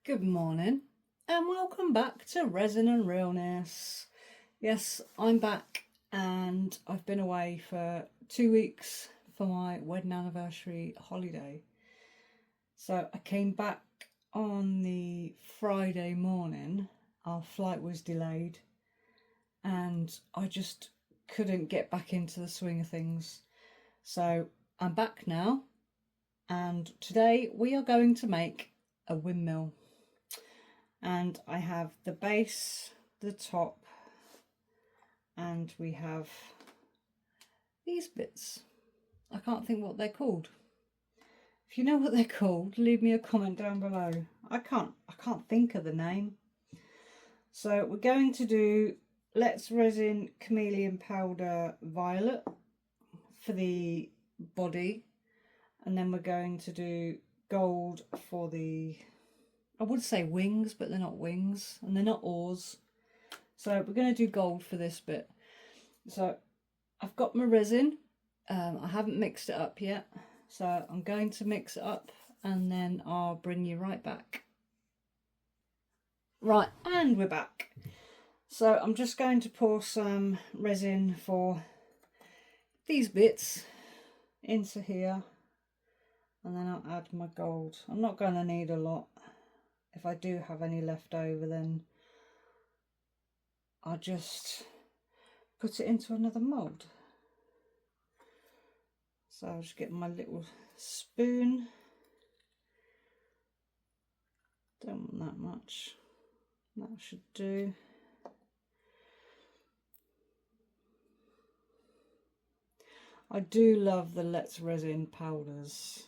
Good morning and welcome back to Resin and Realness. Yes, I'm back and I've been away for 2 weeks for my wedding anniversary holiday. So I came back on the Friday morning. Our flight was delayed and I just couldn't get back into the swing of things. So I'm back now and today we are going to make a windmill. And I have the base, the top, and we have these bits. I can't think what they're called. If you know what they're called, leave me a comment down below. I can't think of the name. So we're going to do Let's Resin Chameleon Powder Violet for the body, and then we're going to do gold for the, I would say wings, but they're not wings and they're not oars. So we're going to do gold for this bit. So I've got my resin. I haven't mixed it up yet. So I'm going to mix it up and then I'll bring you right back. Right, and we're back. So I'm just going to pour some resin for these bits into here. And then I'll add my gold. I'm not going to need a lot. If I do have any left over, then I'll just put it into another mould. So I'll just get my little spoon. Don't want that much. That should do. I do love the Let's Resin powders.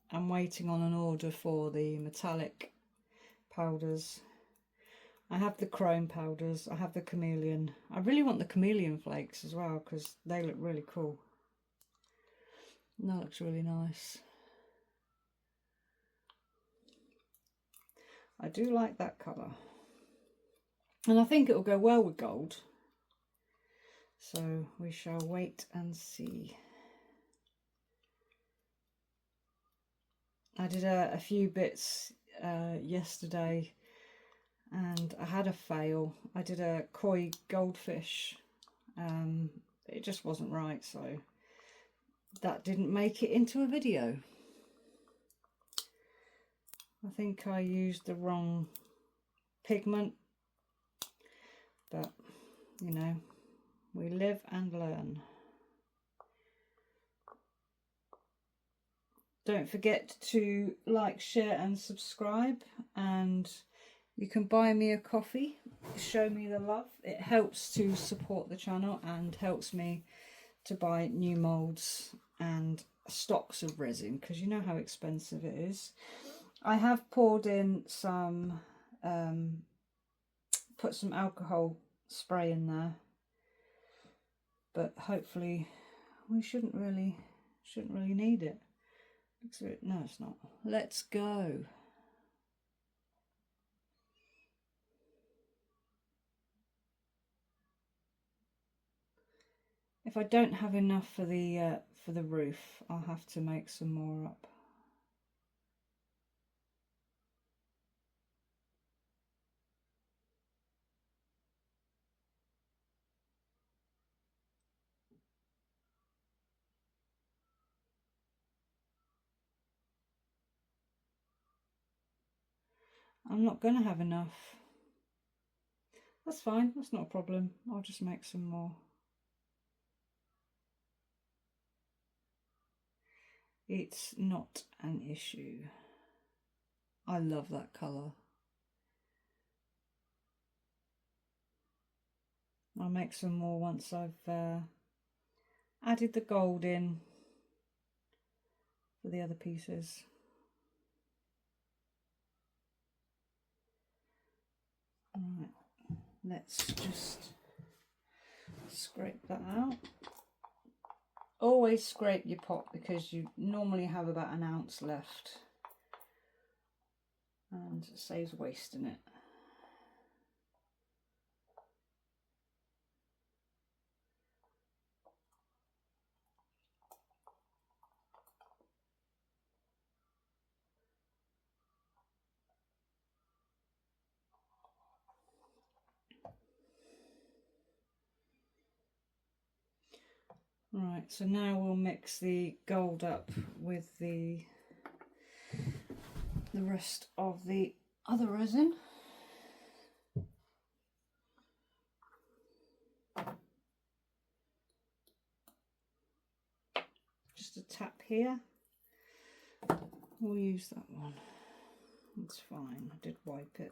I'm waiting on an order for the metallic powders. I have the chrome powders, I have the chameleon. I really want the chameleon flakes as well because they look really cool. And that looks really nice. I do like that colour. And I think it will go well with gold. So we shall wait and see. I did a few bits yesterday and I had a fail. I did a koi goldfish. It just wasn't right, so that didn't make it into a video. I think I used the wrong pigment, but you know, we live and learn. Don't forget to like, share and subscribe, and you can buy me a coffee, show me the love. It helps to support the channel and helps me to buy new moulds and stocks of resin because you know how expensive it is. I have poured in some, put some alcohol spray in there, but hopefully we shouldn't really need it. No, it's not. Let's go. If I don't have enough for the roof, I'll have to make some more up. I'm not going to have enough. That's fine, that's not a problem. I'll just make some more. It's not an issue. I love that colour. I'll make some more once I've added the gold in for the other pieces. Right, let's just scrape that out. Always scrape your pot because you normally have about an ounce left and it saves wasting it. Right, so now we'll mix the gold up with the rest of the other resin. Just a tap here. We'll use that one. It's fine, I did wipe it.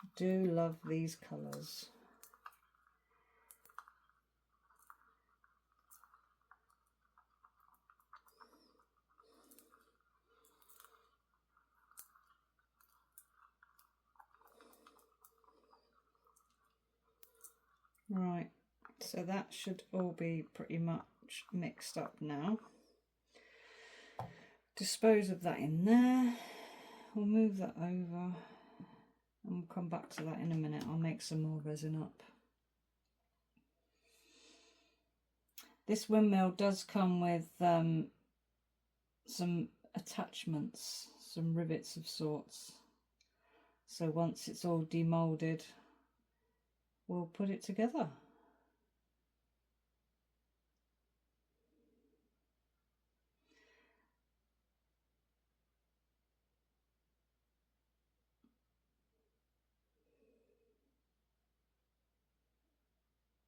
I do love these colours. Right, so that should all be pretty much mixed up now. Dispose of that in there. We'll move that over and we'll come back to that in a minute. I'll make some more resin up. This windmill does come with some attachments, some rivets of sorts. So once it's all demolded, we'll put it together.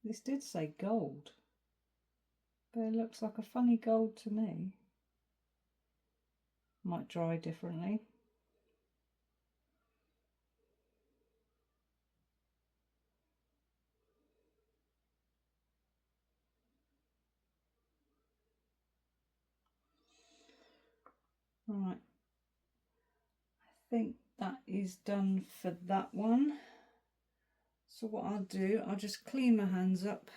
This did say gold, but it looks like a funny gold to me. Might dry differently. Right, I think that is done for that one. So what I'll do, I'll just clean my hands up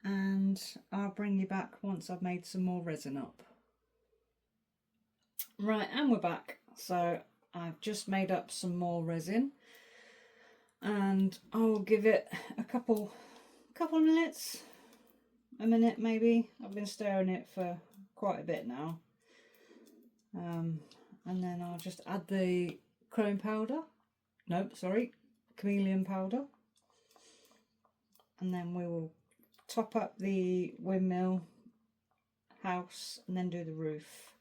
and I'll bring you back once I've made some more resin up. Right, and we're back. So I've just made up some more resin and I'll give it a couple minutes, a minute maybe. I've been stirring it for quite a bit now. And then I'll just add the chrome powder. Nope, sorry, chameleon powder. And then we will top up the windmill house and then do the roof.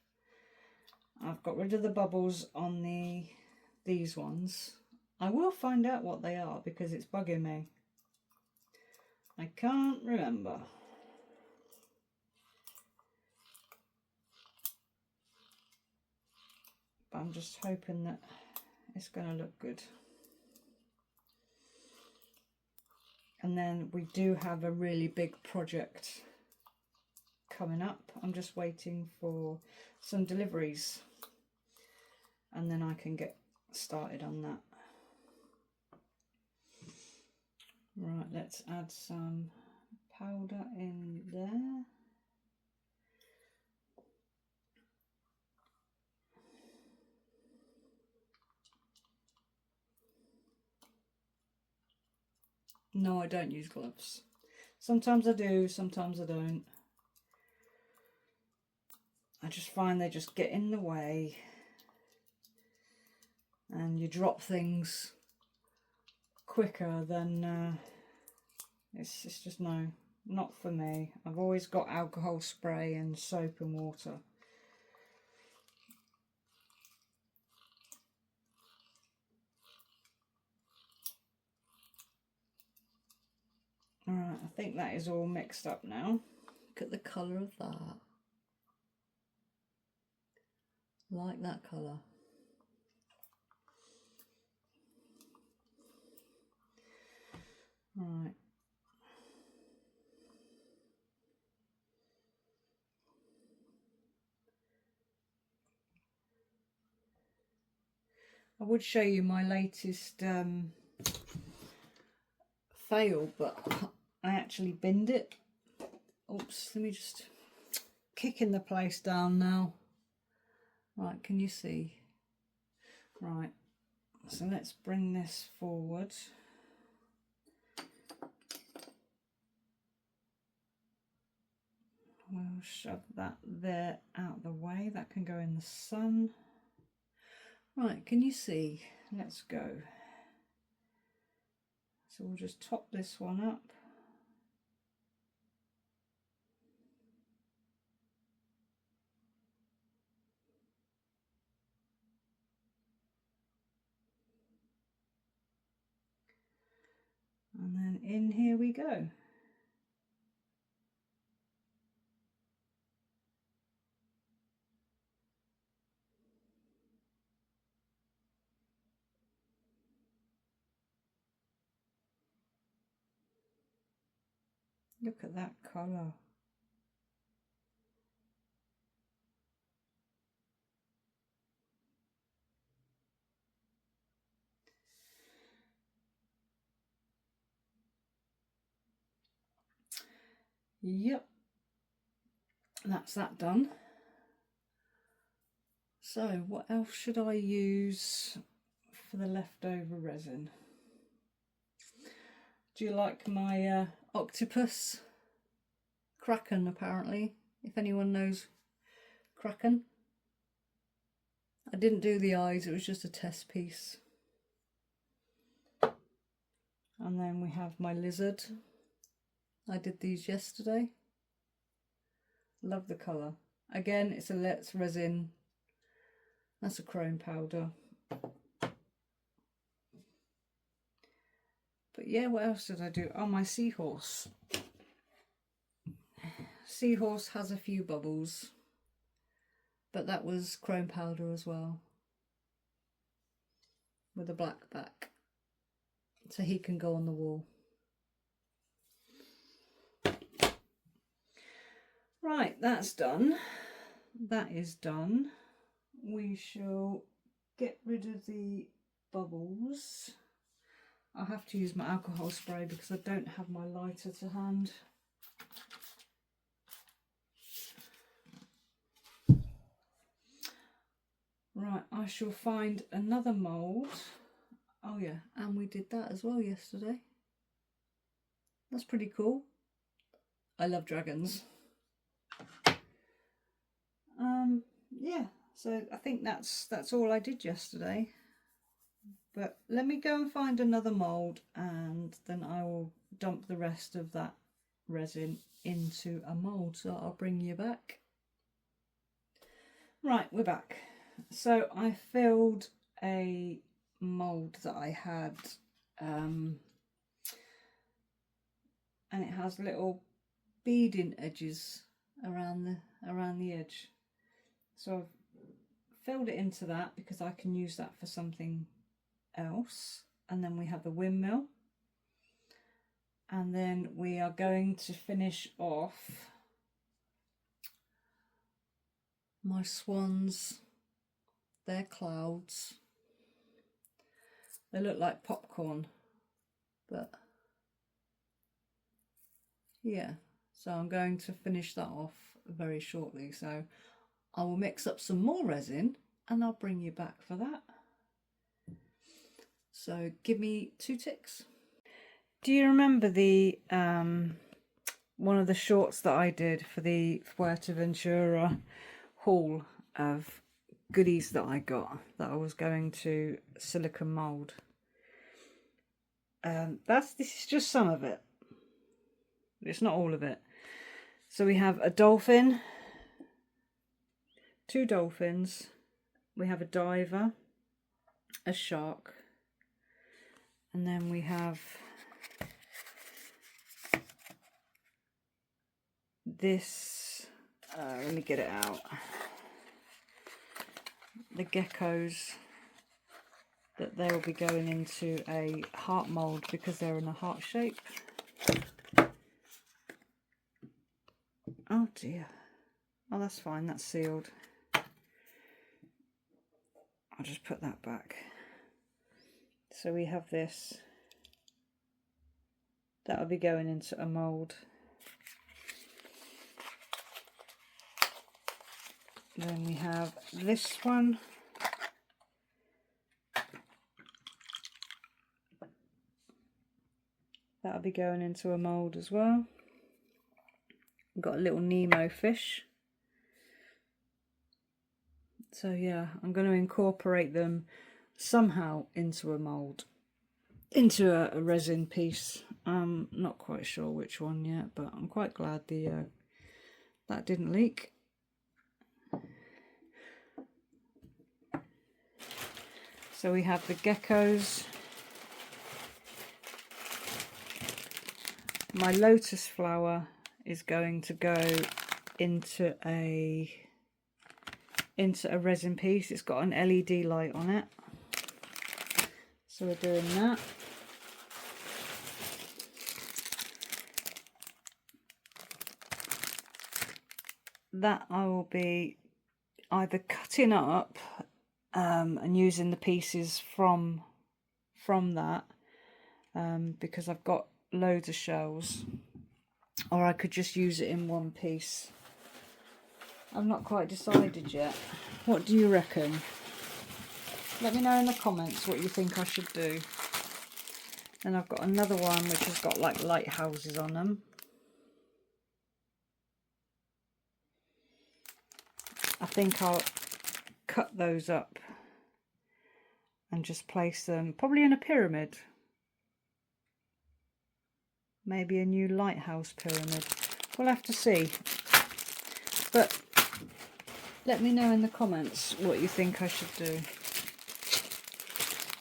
I've got rid of the bubbles on these ones. I will find out what they are because it's bugging me. I can't remember. But I'm just hoping that it's going to look good. And then we do have a really big project coming up. I'm just waiting for some deliveries and then I can get started on that. Right, let's add some powder in there. No, I don't use gloves. Sometimes I do, sometimes I don't. I just find they just get in the way and you drop things quicker than it's just no, not for me. I've always got alcohol spray and soap and water. Alright, I think that is all mixed up now. Look at the colour of that. Like that colour. Right. I would show you my latest fail, but I actually binned it. Oops, let me just kicking the place down now. Right, can you see? Right, so let's bring this forward. We'll shove that there out of the way. That can go in the sun. Right, can you see? Let's go. So we'll just top this one up. And then in here we go. Look at that colour. Yep, that's that done. So what else should I use for the leftover resin? Do you like my octopus? Kraken, apparently, if anyone knows Kraken. I didn't do the eyes, it was just a test piece. And then we have my lizard. I did these yesterday. Love the colour. Again, it's a Let's resin. That's a chrome powder. But yeah, what else did I do? Oh, my seahorse. Seahorse has a few bubbles, but that was chrome powder as well, with a black back, so he can go on the wall. Right, that's done. That is done. We shall get rid of the bubbles. I'll have to use my alcohol spray because I don't have my lighter to hand. Right, I shall find another mould. Oh yeah, and we did that as well yesterday. That's pretty cool. I love dragons. Yeah, so I think that's all I did yesterday. But let me go and find another mould, and then I will dump the rest of that resin into a mould. So I'll bring you back. Right, we're back. So I filled a mould that I had, and it has little beading edges around the edge. So I've filled it into that because I can use that for something else. And then we have the windmill, and then we are going to finish off my swans. They're clouds. They look like popcorn, but yeah, so I'm going to finish that off very shortly. So I will mix up some more resin and I'll bring you back for that. So give me 2 ticks. Do you remember the one of the shorts that I did for the Fuerteventura haul of goodies that I got that I was going to silicone mould? This is just some of it. It's not all of it. So we have a dolphin, 2 dolphins, we have a diver, a shark, and then we have this, let me get it out, the geckos, that they will be going into a heart mould because they're in a heart shape. Oh dear. Oh, that's fine, that's sealed. I'll just put that back. So we have this. That'll be going into a mould. Then we have this one. That'll be going into a mould as well. We've got a little Nemo fish. So yeah, I'm going to incorporate them somehow into a mould, into a resin piece. I'm not quite sure which one yet, but I'm quite glad that didn't leak. So we have the geckos, my lotus flower is going to go into a resin piece. It's got an LED light on it, so we're doing that. That I will be either cutting up and using the pieces from that, because I've got loads of shells, or I could just use it in one piece. I've not quite decided yet. What do you reckon? Let me know in the comments what you think I should do. Then I've got another one which has got like lighthouses on them. I think I'll cut those up and just place them probably in a pyramid. Maybe a new lighthouse pyramid. We'll have to see. But let me know in the comments what you think I should do.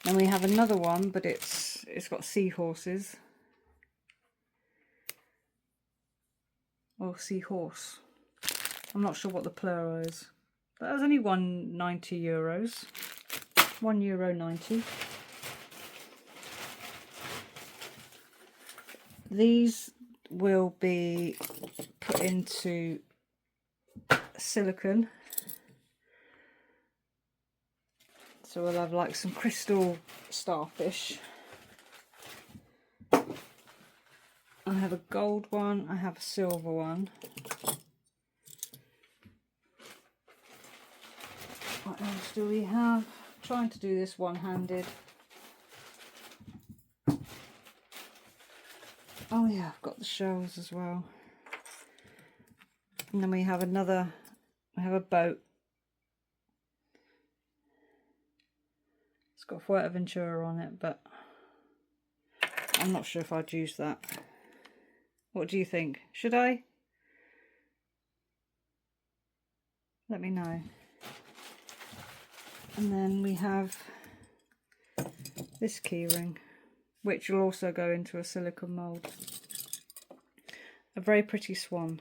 Then we have another one, but it's got seahorses. Or seahorse. I'm not sure what the plural is. But that was only €1.90. €1.90. These will be put into silicone. So we'll have like some crystal starfish. I have a gold one, I have a silver one. What else do we have? I'm trying to do this one-handed. Oh yeah, I've got the shells as well. And then we have a boat. It's got Fuerteventura on it, but I'm not sure if I'd use that. What do you think? Should I? Let me know. And then we have this keyring, which will also go into a silicone mould. A very pretty swan.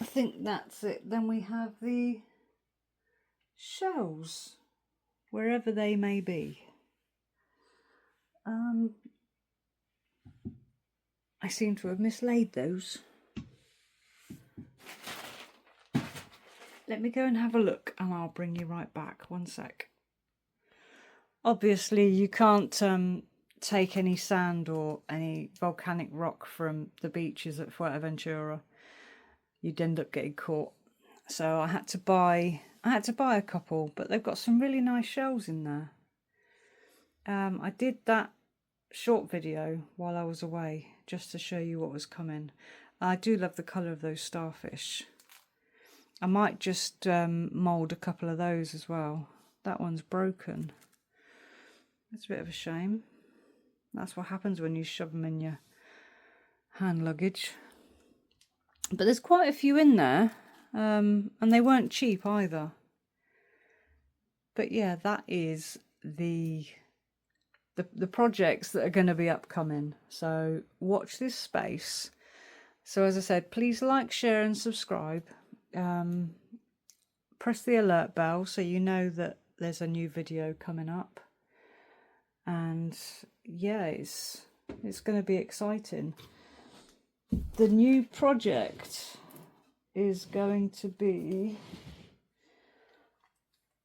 I think that's it. Then we have the shells, wherever they may be. I seem to have mislaid those. Let me go and have a look and I'll bring you right back. One sec. Obviously you can't take any sand or any volcanic rock from the beaches at Fuerteventura. You'd end up getting caught. So I had to buy a couple, but they've got some really nice shells in there. I did that short video while I was away just to show you what was coming. I do love the colour of those starfish. I might just mould a couple of those as well. That one's broken. It's a bit of a shame. That's what happens when you shove them in your hand luggage. But there's quite a few in there, and they weren't cheap either. But yeah, that is the projects that are going to be upcoming. So watch this space. So as I said, please like, share and subscribe. Press the alert bell so you know that there's a new video coming up. And yeah, it's going to be exciting. The new project is going to be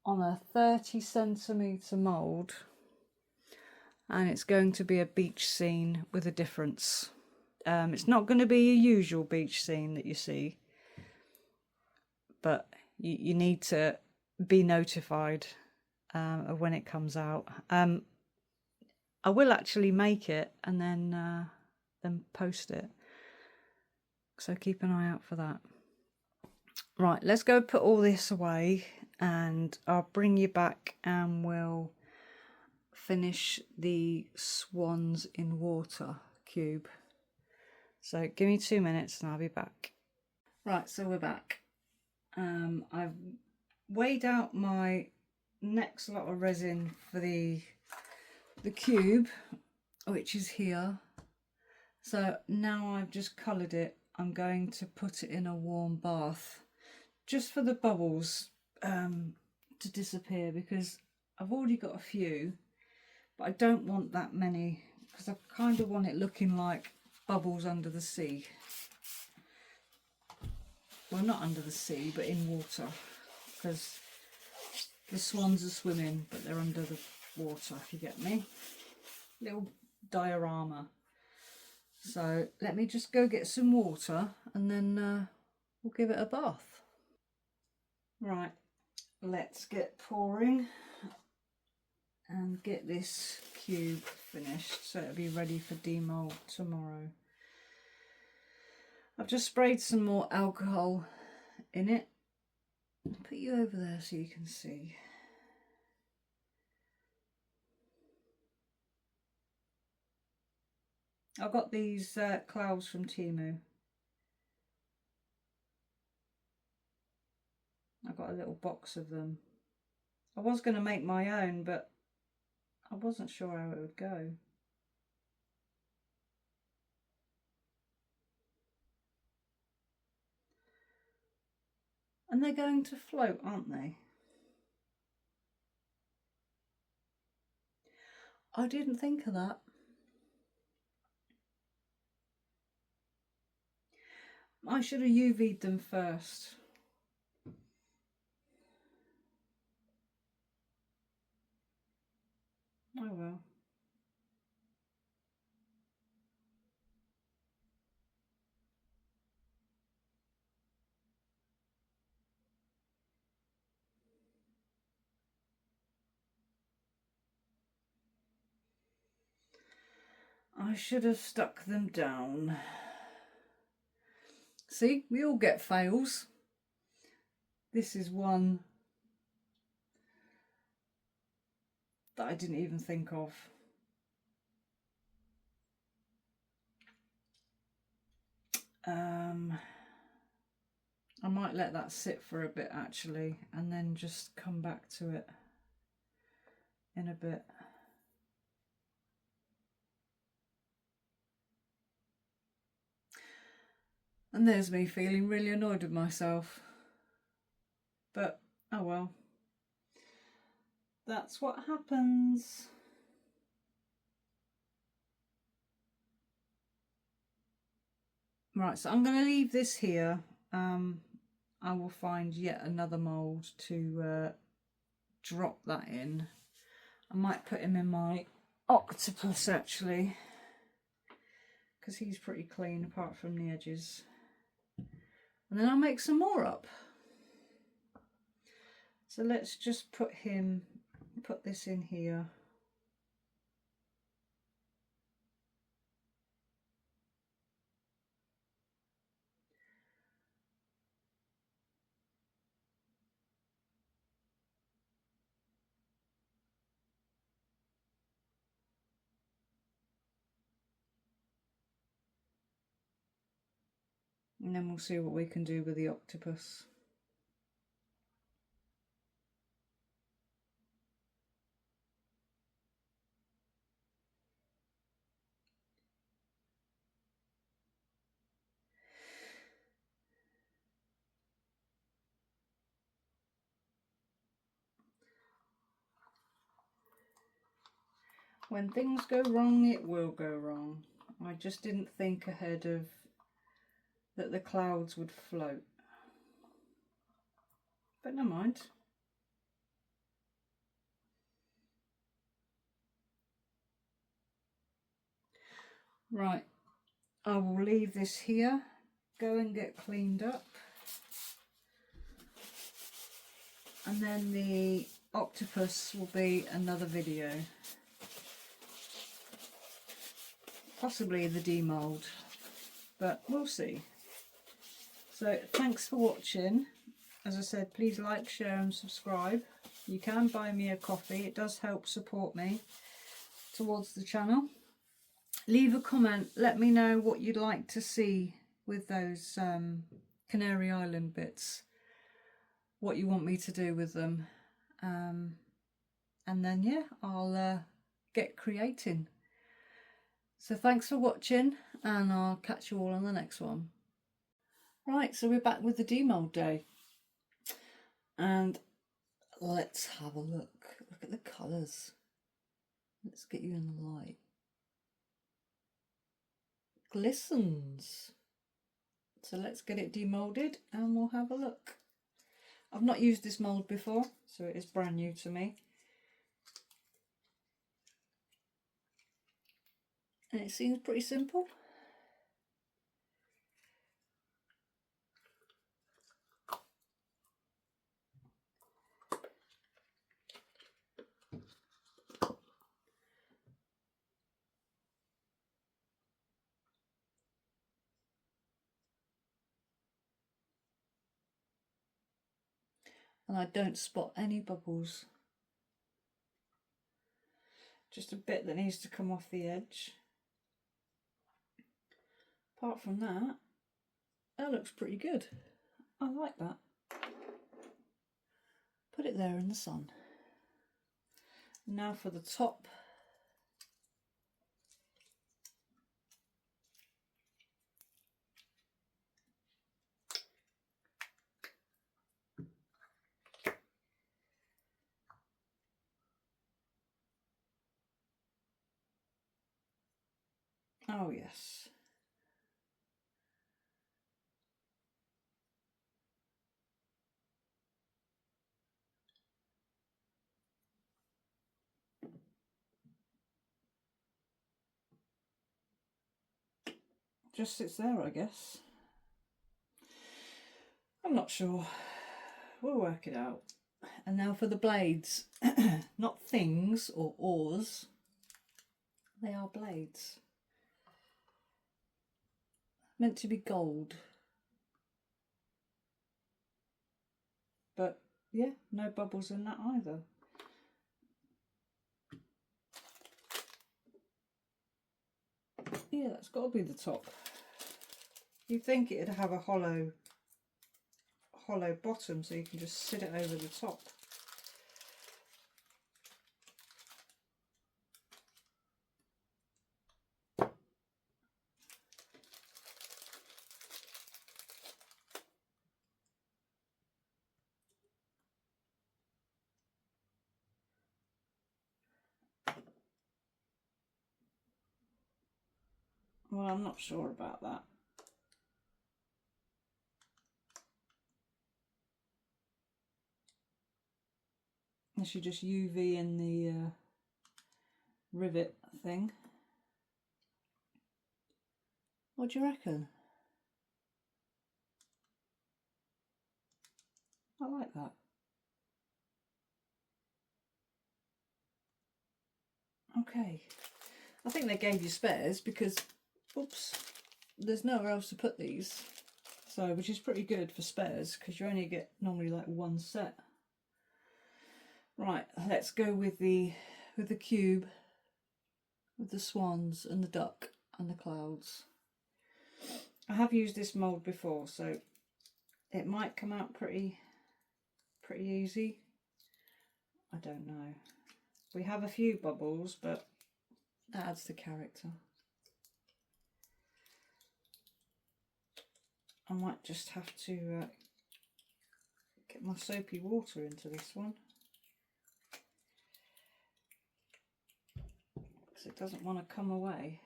on a 30cm mould, and it's going to be a beach scene with a difference. It's not going to be a usual beach scene that you see, but you need to be notified of when it comes out. I will actually make it and then post it. So keep an eye out for that. Right, let's go put all this away and I'll bring you back and we'll finish the swans in water cube. So give me 2 minutes and I'll be back. Right, so we're back. I've weighed out my next lot of resin for the cube, which is here. So now I've just coloured it, I'm going to put it in a warm bath just for the bubbles to disappear, because I've already got a few, but I don't want that many because I kind of want it looking like bubbles under the sea. Well, not under the sea, but in water, because the swans are swimming, but they're under the water, if you get me. Little diorama. So let me just go get some water and then we'll give it a bath. Right, let's get pouring and get this cube finished so it'll be ready for demold tomorrow. I've just sprayed some more alcohol in it. I'll put you over there so you can see. I got these clouds from Temu. I got a little box of them. I was going to make my own, but I wasn't sure how it would go. And they're going to float, aren't they? I didn't think of that. I should have UV'd them first. Oh well. I should have stuck them down. See, we all get fails. This is one that I didn't even think of. I might let that sit for a bit actually, and then just come back to it in a bit. And there's me feeling really annoyed with myself. But, oh well. That's what happens. Right, so I'm going to leave this here. I will find yet another mould to drop that in. I might put him in my octopus actually, because he's pretty clean apart from the edges. And then I'll make some more up. So let's just put this in here. And then we'll see what we can do with the octopus. When things go wrong, it will go wrong. I just didn't think ahead of that the clouds would float. But never mind. Right, I will leave this here, go and get cleaned up. And then the octopus will be another video. Possibly the demold, but we'll see. So thanks for watching. As I said, please like, share and subscribe. You can buy me a coffee. It does help support me towards the channel. Leave a comment. Let me know what you'd like to see with those Canary Island bits. What you want me to do with them. And then, yeah, I'll get creating. So thanks for watching, and I'll catch you all on the next one. Right, so we're back with the demold day. And let's have a look. Look at the colours. Let's get you in the light. Glistens. So let's get it demolded and we'll have a look. I've not used this mould before, so it is brand new to me. And it seems pretty simple. And I don't spot any bubbles. Just a bit that needs to come off the edge. Apart from that, that looks pretty good. I like that. Put it there in the sun. Now for the top. Oh yes. Just sits there, I guess. I'm not sure. We'll work it out. And now for the blades. Not things or oars. They are blades. Meant to be gold. But yeah, no bubbles in that either. Yeah, that's got to be the top. You'd think it'd have a hollow bottom so you can just sit it over the top. Well, I'm not sure about that. I should just UV in the rivet thing. What do you reckon? I like that. Okay. I think they gave you spares because, oops, there's nowhere else to put these. So, which is pretty good for spares because you only get normally like one set. Right, let's go with the cube, with the swans and the duck and the clouds. I have used this mould before, so it might come out pretty easy. I don't know. We have a few bubbles, but that adds to character. I might just have to get my soapy water into this one. Because it doesn't want to come away.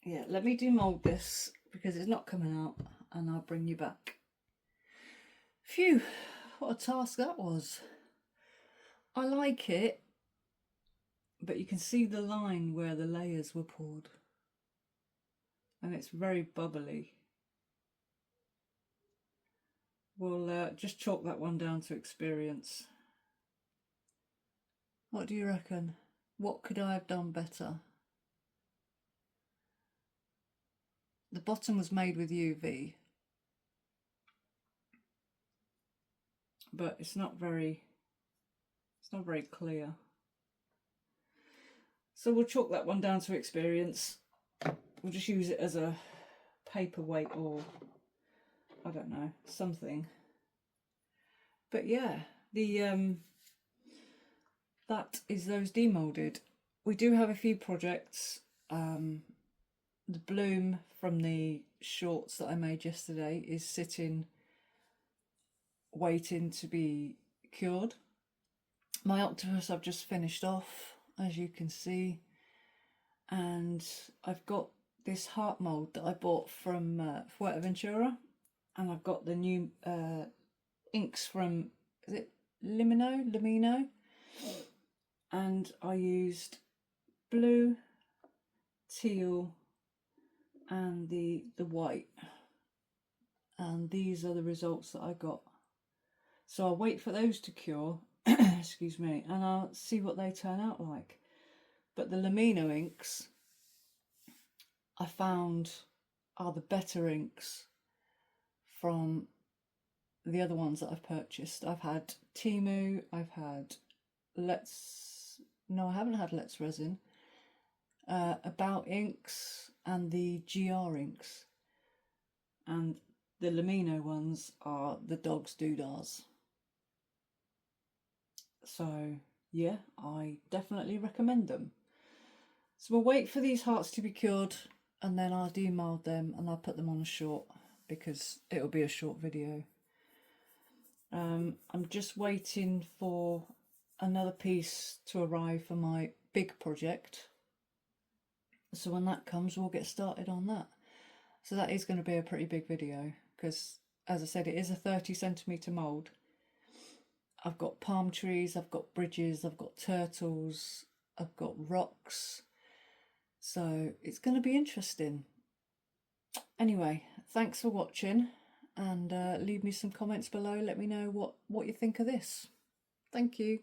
Yeah, let me demold this because it's not coming out and I'll bring you back. Phew, what a task that was. I like it, but you can see the line where the layers were poured. And it's very bubbly. We'll just chalk that one down to experience. What do you reckon? What could I have done better? The bottom was made with UV, but it's not very clear. So we'll chalk that one down to experience. We'll just use it as a paperweight, or I don't know, something. But yeah, the that is those demolded. We do have a few projects. The bloom from the shorts that I made yesterday is sitting waiting to be cured. My octopus I've just finished off, as you can see, and I've got this heart mould that I bought from Fuerteventura, and I've got the new inks from, is it Limino, and I used blue, teal and the white, and these are the results that I got. So I'll wait for those to cure excuse me, and I'll see what they turn out like. But the Limino inks I found are the better inks from the other ones that I've purchased. I've had Timu, I've had I haven't had Let's Resin, About Inks and the GR inks, and the Limino ones are the Dog's Doodahs. So yeah, I definitely recommend them. So we'll wait for these hearts to be cured, and then I'll demold them and I'll put them on a short, because it'll be a short video. I'm just waiting for another piece to arrive for my big project. So when that comes, we'll get started on that. So that is going to be a pretty big video, because as I said, it is a 30cm mould. I've got palm trees, I've got bridges, I've got turtles, I've got rocks. So it's going to be interesting. Anyway, thanks for watching, and leave me some comments below. Let me know what you think of this. Thank you.